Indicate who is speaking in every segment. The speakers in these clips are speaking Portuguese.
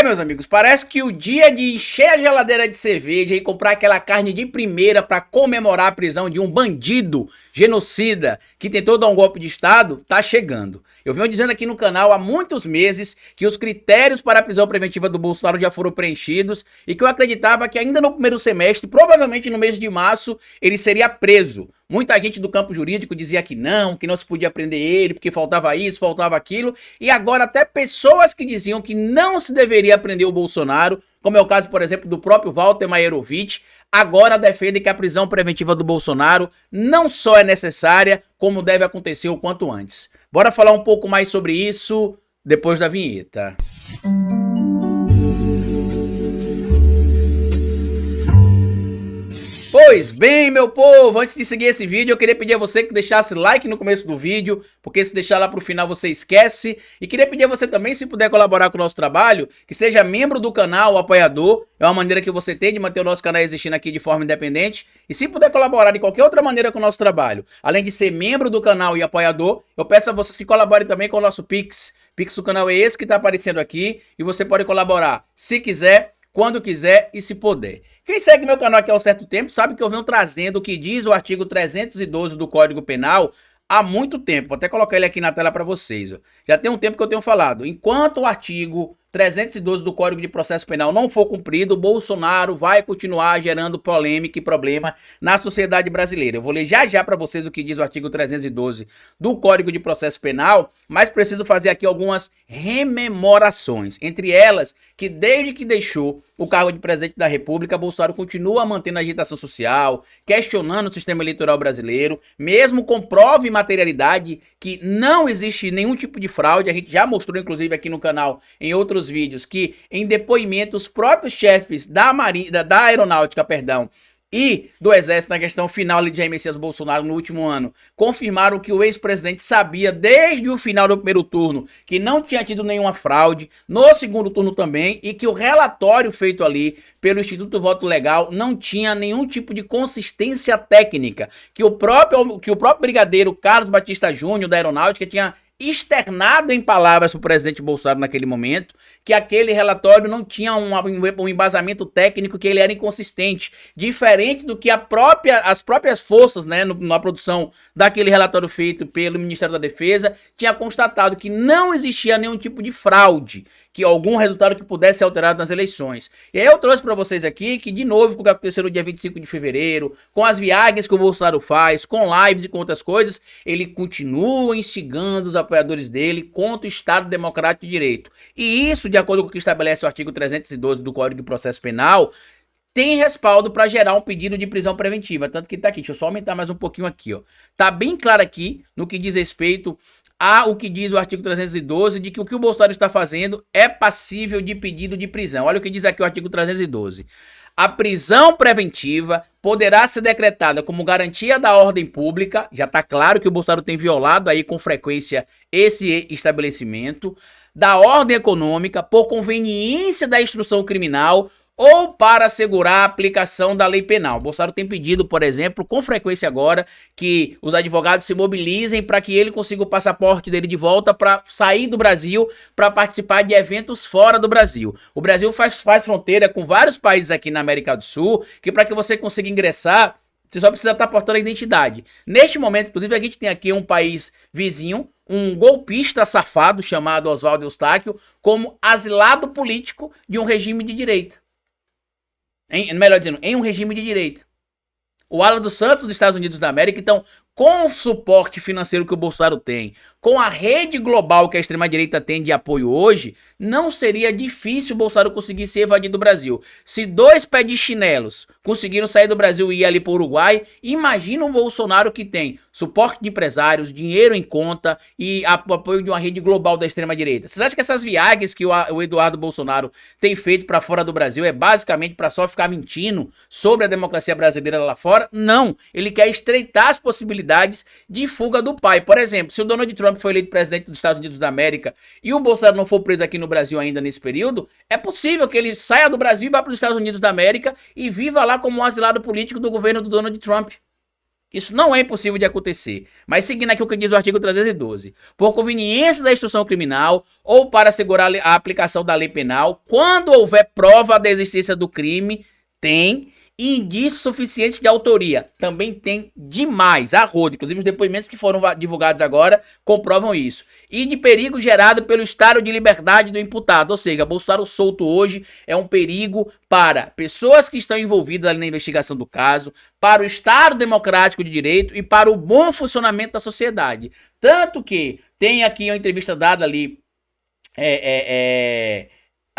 Speaker 1: Meus amigos, parece que o dia de encher a geladeira de cerveja e comprar aquela carne de primeira para comemorar a prisão de um bandido genocida que tentou dar um golpe de estado tá chegando. Eu venho dizendo aqui no canal há muitos meses que os critérios para a prisão preventiva do Bolsonaro já foram preenchidos e que eu acreditava que ainda no primeiro semestre, provavelmente no mês de março, ele seria preso. Muita gente do campo jurídico dizia que não se podia prender ele porque faltava isso, faltava aquilo, e agora até pessoas que diziam que não se deveria prender o Bolsonaro, como é o caso, por exemplo, do próprio Walter Maierovitch, agora defendem que a prisão preventiva do Bolsonaro não só é necessária, como deve acontecer o quanto antes. Bora falar um pouco mais sobre isso depois da vinheta. Pois bem, meu povo, antes de seguir esse vídeo, eu queria pedir a você que deixasse like no começo do vídeo, porque se deixar lá pro final você esquece. E queria pedir a você também, se puder colaborar com o nosso trabalho, que seja membro do canal, apoiador. É uma maneira que você tem de manter o nosso canal existindo aqui de forma independente. E se puder colaborar de qualquer outra maneira com o nosso trabalho, além de ser membro do canal e apoiador, eu peço a vocês que colaborem também com o nosso Pix. Pix do canal é esse que tá aparecendo aqui e você pode colaborar se quiser, quando quiser e se puder. Quem segue meu canal aqui há um certo tempo sabe que eu venho trazendo o que diz o artigo 312 do Código Penal há muito tempo. Vou até colocar ele aqui na tela para vocês. Já tem um tempo que eu tenho falado. Enquanto o artigo 312 do Código de Processo Penal não for cumprido, o Bolsonaro vai continuar gerando polêmica e problema na sociedade brasileira. Eu vou ler já para vocês o que diz o artigo 312 do Código de Processo Penal, mas preciso fazer aqui algumas rememorações. Entre elas, que desde que deixou o cargo de presidente da República, Bolsonaro continua mantendo a agitação social, questionando o sistema eleitoral brasileiro, mesmo com prova e materialidade que não existe nenhum tipo de fraude. A gente já mostrou, inclusive, aqui no canal, em outros vídeos, que em depoimentos os próprios chefes da Aeronáutica, e do Exército, na questão final ali de Jair Messias Bolsonaro no último ano, confirmaram que o ex-presidente sabia desde o final do primeiro turno que não tinha tido nenhuma fraude, no segundo turno também, e que o relatório feito ali pelo Instituto Voto Legal não tinha nenhum tipo de consistência técnica, que o próprio brigadeiro Carlos Batista Júnior da Aeronáutica tinha externado em palavras para o presidente Bolsonaro naquele momento, que aquele relatório não tinha um embasamento técnico, que ele era inconsistente, diferente do que as próprias forças, né, na produção daquele relatório feito pelo Ministério da Defesa, tinha constatado que não existia nenhum tipo de fraude, que algum resultado que pudesse ser alterado nas eleições. E aí eu trouxe para vocês aqui que, de novo, com o que aconteceu no dia 25 de fevereiro, com as viagens que o Bolsonaro faz, com lives e com outras coisas, ele continua instigando os apoiadores dele contra o Estado Democrático de Direito. E isso, de acordo com o que estabelece o artigo 312 do Código de Processo Penal, tem respaldo para gerar um pedido de prisão preventiva. Tanto que tá aqui, deixa eu só aumentar mais um pouquinho aqui, ó. Tá bem claro aqui, no que diz respeito o que diz o artigo 312, de que o que o Bolsonaro está fazendo é passível de pedido de prisão. Olha o que diz aqui o artigo 312. A prisão preventiva poderá ser decretada como garantia da ordem pública. Já está claro que o Bolsonaro tem violado aí com frequência esse estabelecimento. Da ordem econômica, por conveniência da instrução criminal ou para assegurar a aplicação da lei penal. O Bolsonaro tem pedido, por exemplo, com frequência agora, que os advogados se mobilizem para que ele consiga o passaporte dele de volta para sair do Brasil, para participar de eventos fora do Brasil. O Brasil faz fronteira com vários países aqui na América do Sul, que para que você consiga ingressar, você só precisa estar portando a identidade. Neste momento, inclusive, a gente tem aqui um país vizinho, um golpista safado chamado Oswaldo Eustáquio, como asilado político de um regime de direita. Melhor dizendo, em um regime de direita. O Alan dos Santos dos Estados Unidos da América, então, com o suporte financeiro que o Bolsonaro tem, com a rede global que a extrema-direita tem de apoio hoje, não seria difícil o Bolsonaro conseguir se evadir do Brasil. Se dois pés de chinelos conseguiram sair do Brasil e ir ali para o Uruguai, imagina o Bolsonaro que tem suporte de empresários, dinheiro em conta e apoio de uma rede global da extrema-direita. Vocês acham que essas viagens que o Eduardo Bolsonaro tem feito para fora do Brasil é basicamente para só ficar mentindo sobre a democracia brasileira lá fora? Não, ele quer estreitar as possibilidades de fuga do pai. Por exemplo, se o Donald Trump foi eleito presidente dos Estados Unidos da América e o Bolsonaro não for preso aqui no Brasil ainda nesse período, é possível que ele saia do Brasil e vá para os Estados Unidos da América e viva lá como um asilado político do governo do Donald Trump. Isso não é impossível de acontecer. Mas seguindo aqui o que diz o artigo 312. Por conveniência da instrução criminal ou para assegurar a aplicação da lei penal, quando houver prova da existência do crime, tem indícios suficientes de autoria. Também tem demais, a rodo. Inclusive os depoimentos que foram divulgados agora comprovam isso. E de perigo gerado pelo estado de liberdade do imputado. Ou seja, Bolsonaro solto hoje é um perigo para pessoas que estão envolvidas ali na investigação do caso, para o Estado Democrático de Direito e para o bom funcionamento da sociedade. Tanto que tem aqui uma entrevista dada ali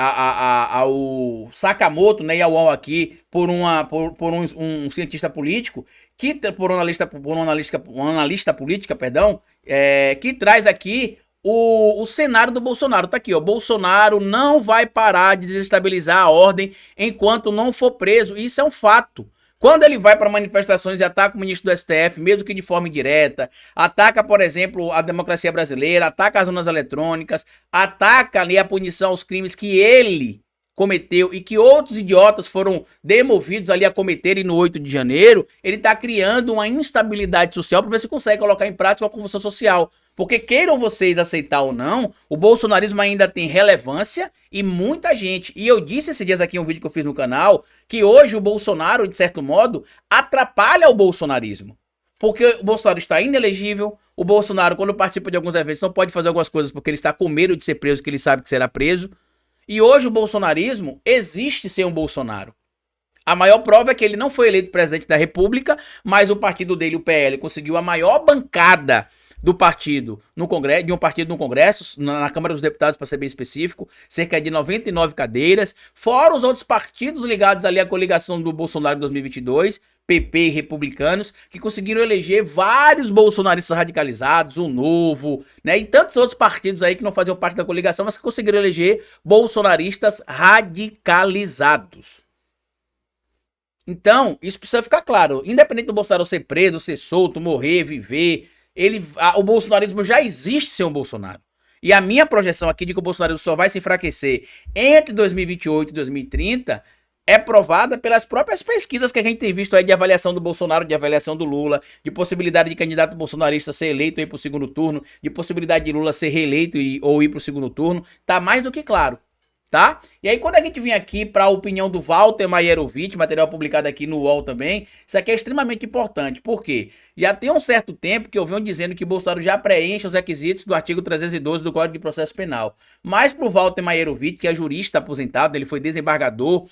Speaker 1: ao Sakamoto, né, e ao UOL aqui, por um cientista político, por um analista política, perdão, que traz aqui o cenário do Bolsonaro. Tá aqui, ó, Bolsonaro não vai parar de desestabilizar a ordem enquanto não for preso. Isso é um fato. Quando ele vai para manifestações e ataca o ministro do STF, mesmo que de forma indireta, ataca, por exemplo, a democracia brasileira, ataca as urnas eletrônicas, ataca ali a punição aos crimes que ele cometeu e que outros idiotas foram demovidos ali a cometerem no 8 de janeiro, ele está criando uma instabilidade social para ver se consegue colocar em prática uma convulsão social. Porque queiram vocês aceitar ou não, o bolsonarismo ainda tem relevância e muita gente. E eu disse esses dias aqui em um vídeo que eu fiz no canal, que hoje o Bolsonaro, de certo modo, atrapalha o bolsonarismo. Porque o Bolsonaro está inelegível, o Bolsonaro, quando participa de alguns eventos, não pode fazer algumas coisas porque ele está com medo de ser preso, que ele sabe que será preso. E hoje o bolsonarismo existe sem um Bolsonaro. A maior prova é que ele não foi eleito presidente da República, mas o partido dele, o PL, conseguiu a maior bancada do partido no Congresso, de um partido no Congresso, na Câmara dos Deputados, para ser bem específico, cerca de 99 cadeiras, fora os outros partidos ligados ali à coligação do Bolsonaro em 2022, PP e republicanos, que conseguiram eleger vários bolsonaristas radicalizados, o Novo, né, e tantos outros partidos aí que não faziam parte da coligação, mas que conseguiram eleger bolsonaristas radicalizados. Então, isso precisa ficar claro. Independente do Bolsonaro ser preso, ser solto, morrer, viver, o bolsonarismo já existe sem o Bolsonaro. E a minha projeção aqui de que o bolsonarismo só vai se enfraquecer entre 2028 e 2030 é provada pelas próprias pesquisas que a gente tem visto aí de avaliação do Bolsonaro, de avaliação do Lula, de possibilidade de candidato bolsonarista ser eleito ou ir para o segundo turno, de possibilidade de Lula ser reeleito ou ir para o segundo turno. Tá mais do que claro. Tá? E aí quando a gente vem aqui para a opinião do Walter Maierovitch, material publicado aqui no UOL também, isso aqui é extremamente importante, porque já tem um certo tempo que eu venho dizendo que Bolsonaro já preenche os requisitos do artigo 312 do Código de Processo Penal, mas pro Walter Maierovitch, que é jurista aposentado, ele foi desembargador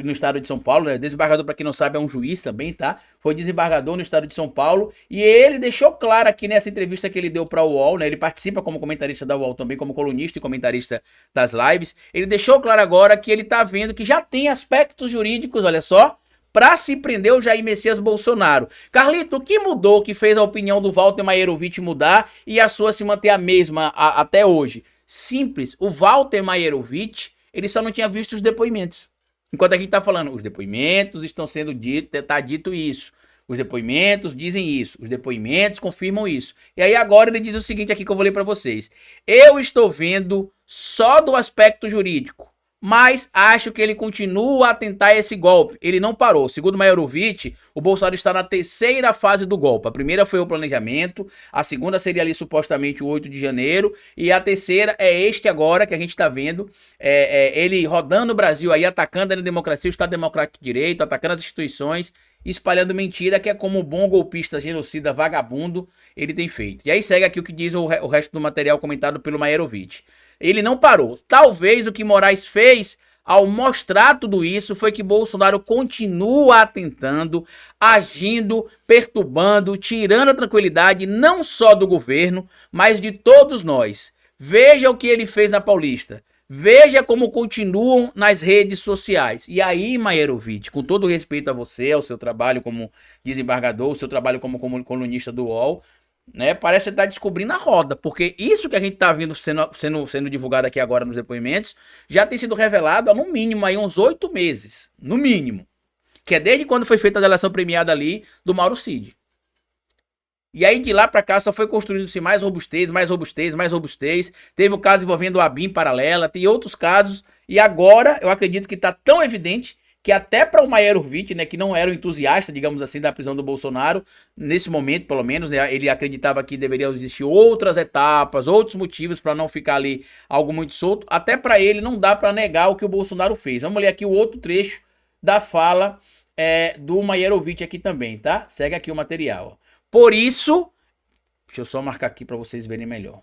Speaker 1: no estado de São Paulo, né? Desembargador, para quem não sabe, é um juiz também, tá? Foi desembargador no estado de São Paulo, e ele deixou claro aqui nessa entrevista que ele deu para o UOL, né? Ele participa como comentarista da UOL também, como colunista e comentarista das lives. Ele deixou claro agora que ele tá vendo que já tem aspectos jurídicos, olha só, para se prender o Jair Messias Bolsonaro. Carlito, o que mudou que fez a opinião do Walter Maierovitch mudar e a sua se manter a mesma até hoje? Simples, o Walter Maierovitch, ele só não tinha visto os depoimentos. Enquanto a gente tá falando, os depoimentos estão sendo dito, tá dito isso. Os depoimentos dizem isso. Os depoimentos confirmam isso. E aí agora ele diz o seguinte aqui que eu vou ler para vocês. Eu estou vendo só do aspecto jurídico, mas acho que ele continua a tentar esse golpe. Ele não parou. Segundo Maierovitch, o Bolsonaro está na terceira fase do golpe. A primeira foi o planejamento, a segunda seria ali supostamente o 8 de janeiro, e a terceira é este agora que a gente está vendo, ele rodando o Brasil aí, atacando a democracia, o Estado Democrático de Direito, atacando as instituições, espalhando mentira, que é como o bom golpista, genocida, vagabundo, ele tem feito. E aí segue aqui o que diz o resto do material comentado pelo Maierovitch. Ele não parou. Talvez o que Moraes fez ao mostrar tudo isso foi que Bolsonaro continua tentando, agindo, perturbando, tirando a tranquilidade não só do governo, mas de todos nós. Veja o que ele fez na Paulista. Veja como continuam nas redes sociais. E aí, Maierovitch, com todo respeito a você, ao seu trabalho como desembargador, ao seu trabalho como colunista do UOL, né, parece estar descobrindo a roda, porque isso que a gente está vendo sendo divulgado aqui agora nos depoimentos já tem sido revelado há no mínimo aí uns 8 meses, no mínimo, que é desde quando foi feita a delação premiada ali do Mauro Cid. E aí de lá para cá só foi construindo-se mais robustez, mais robustez, mais robustez. Teve o caso envolvendo o ABIN paralela, tem outros casos, e agora eu acredito que está tão evidente que até para o Maierovic, né, que não era um entusiasta, digamos assim, da prisão do Bolsonaro, nesse momento, pelo menos, né, ele acreditava que deveriam existir outras etapas, outros motivos para não ficar ali algo muito solto. Até para ele não dá para negar o que o Bolsonaro fez. Vamos ler aqui o outro trecho da fala do Maierovic aqui também, tá? Segue aqui o material. Por isso, deixa eu só marcar aqui para vocês verem melhor.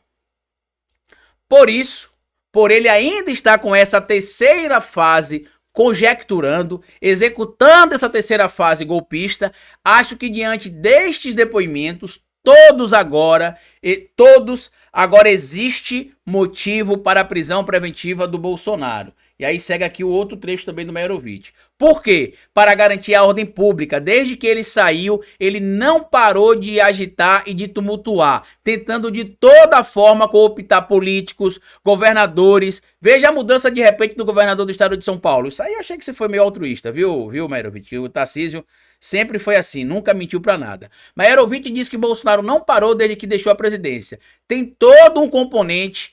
Speaker 1: Por isso, por ele ainda estar com essa terceira fase conjecturando, executando essa terceira fase golpista, acho que diante destes depoimentos, todos agora existe motivo para a prisão preventiva do Bolsonaro. E aí segue aqui o outro trecho também do Maierovic. Por quê? Para garantir a ordem pública. Desde que ele saiu, ele não parou de agitar e de tumultuar, tentando de toda forma cooptar políticos, governadores. Veja a mudança de repente do governador do estado de São Paulo. Isso aí eu achei que você foi meio altruísta, viu Maierovic? Que o Tarcísio sempre foi assim, nunca mentiu pra nada. Maierovic diz que Bolsonaro não parou desde que deixou a presidência. Tem todo um componente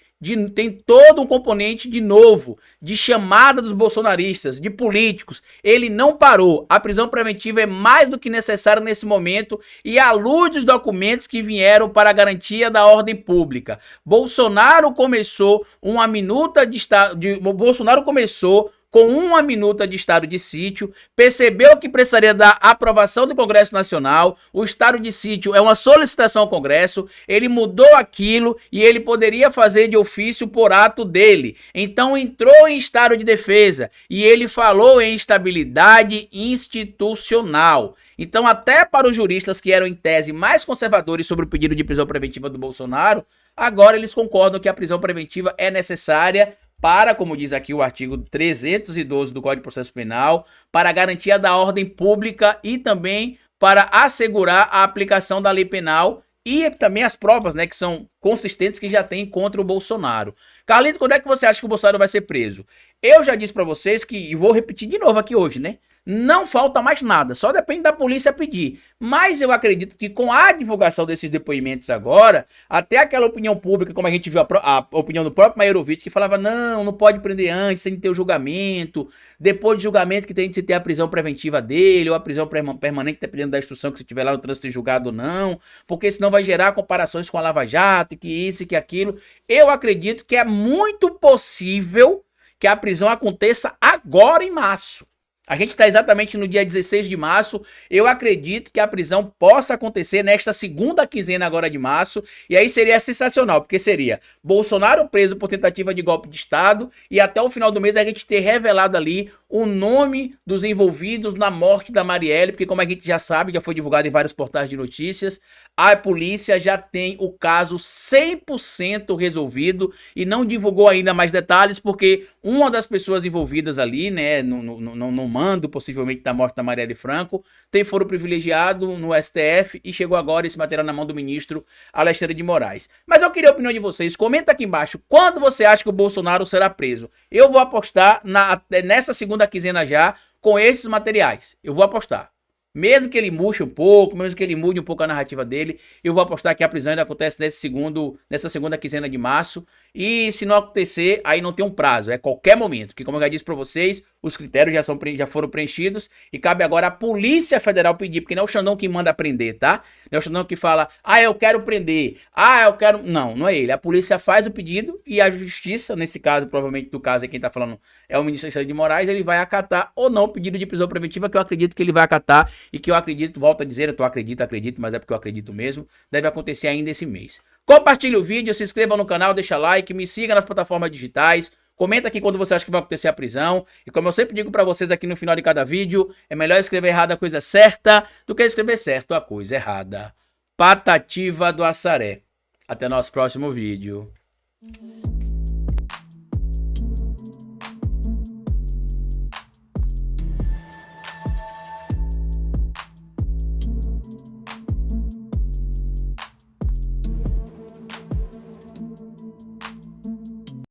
Speaker 1: de novo, de chamada dos bolsonaristas, de políticos. Ele não parou. A prisão preventiva é mais do que necessária nesse momento e à luz dos documentos que vieram para a garantia da ordem pública. Bolsonaro começou com uma minuta de estado de sítio, percebeu que precisaria da aprovação do Congresso Nacional, o estado de sítio é uma solicitação ao Congresso, ele mudou aquilo e ele poderia fazer de ofício por ato dele. Então entrou em estado de defesa e ele falou em instabilidade institucional. Então até para os juristas que eram em tese mais conservadores sobre o pedido de prisão preventiva do Bolsonaro, agora eles concordam que a prisão preventiva é necessária para, como diz aqui o artigo 312 do Código de Processo Penal, para a garantia da ordem pública e também para assegurar a aplicação da lei penal e também as provas, né, que são consistentes que já tem contra o Bolsonaro. Carlito, quando é que você acha que o Bolsonaro vai ser preso? Eu já disse para vocês que, e vou repetir de novo aqui hoje, né? Não falta mais nada, só depende da polícia pedir. Mas eu acredito que com a divulgação desses depoimentos agora, até aquela opinião pública, como a gente viu a opinião do próprio Maierovic, que falava, não pode prender antes, tem que ter o julgamento, depois do julgamento que tem que ter a prisão preventiva dele, ou a prisão permanente, dependendo da instrução que você tiver lá no trânsito julgado ou não, porque senão vai gerar comparações com a Lava Jato, que isso e que aquilo. Eu acredito que é muito possível que a prisão aconteça agora em março. A gente está exatamente no dia 16 de março, eu acredito que a prisão possa acontecer nesta segunda quinzena agora de março, e aí seria sensacional, porque seria Bolsonaro preso por tentativa de golpe de Estado, e até o final do mês a gente ter revelado ali o nome dos envolvidos na morte da Marielle, porque como a gente já sabe, já foi divulgado em vários portais de notícias, a polícia já tem o caso 100% resolvido, e não divulgou ainda mais detalhes, porque uma das pessoas envolvidas ali, né, no mando, possivelmente, da morte da Marielle Franco, tem foro privilegiado no STF e chegou agora esse material na mão do ministro Alexandre de Moraes. Mas eu queria a opinião de vocês, comenta aqui embaixo, quando você acha que o Bolsonaro será preso? Eu vou apostar nessa segunda quinzena já, com esses materiais, eu vou apostar. Mesmo que ele murche um pouco, mesmo que ele mude um pouco a narrativa dele, eu vou apostar que a prisão ainda acontece nessa segunda quinzena de março. E se não acontecer, aí não tem um prazo, é qualquer momento. Porque como eu já disse para vocês, os critérios já foram preenchidos e cabe agora a Polícia Federal pedir, porque não é o Xandão que manda prender, tá? Não é o Xandão que fala, eu quero prender, eu quero... Não é ele. A polícia faz o pedido e a justiça, nesse caso, provavelmente do caso aí quem tá falando é o ministro Alexandre de Moraes, ele vai acatar ou não o pedido de prisão preventiva, que eu acredito que ele vai acatar e que eu acredito, volto a dizer, acredito, mas é porque eu acredito mesmo, deve acontecer ainda esse mês. Compartilhe o vídeo, se inscreva no canal, deixa like, me siga nas plataformas digitais, comenta aqui quando você acha que vai acontecer a prisão, e como eu sempre digo pra vocês aqui no final de cada vídeo, é melhor escrever errado a coisa certa do que escrever certo a coisa errada. Patativa do Assaré. Até nosso próximo vídeo.